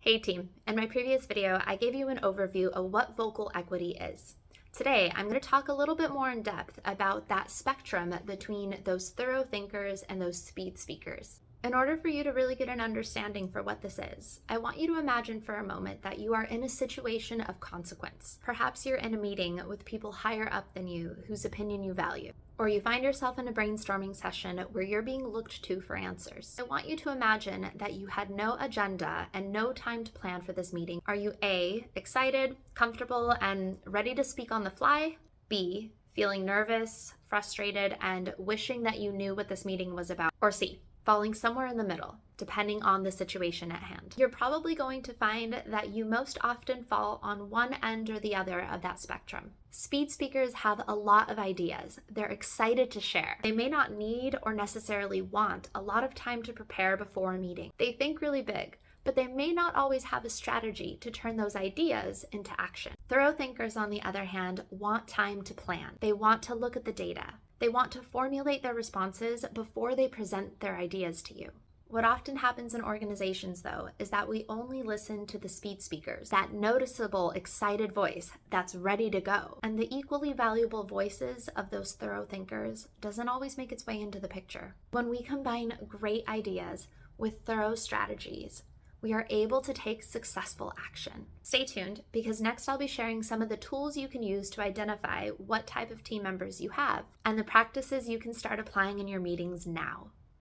Hey team, in my previous video, I gave you an overview of what vocal equity is. Today, I'm going to talk a little bit more in depth about that spectrum between those thorough thinkers and those speed speakers. In order for you to really get an understanding for what this is, I want you to imagine for a moment that you are in a situation of consequence. Perhaps you're in a meeting with people higher up than you whose opinion you value. Or you find yourself in a brainstorming session where you're being looked to for answers. I want you to imagine that you had no agenda and no time to plan for this meeting. Are you A, excited, comfortable, and ready to speak on the fly? B, feeling nervous, frustrated, and wishing that you knew what this meeting was about? Or C, falling somewhere in the middle, depending on the situation at hand? You're probably going to find that you most often fall on one end or the other of that spectrum. Speed speakers have a lot of ideas. They're excited to share. They may not need or necessarily want a lot of time to prepare before a meeting. They think really big, but they may not always have a strategy to turn those ideas into action. Thorough thinkers, on the other hand, want time to plan. They want to look at the data. They want to formulate their responses before they present their ideas to you. What often happens in organizations, though, is that we only listen to the speed speakers, that noticeable, excited voice that's ready to go. And the equally valuable voices of those thorough thinkers doesn't always make its way into the picture. When we combine great ideas with thorough strategies, we are able to take successful action. Stay tuned, because next I'll be sharing some of the tools you can use to identify what type of team members you have and the practices you can start applying in your meetings now.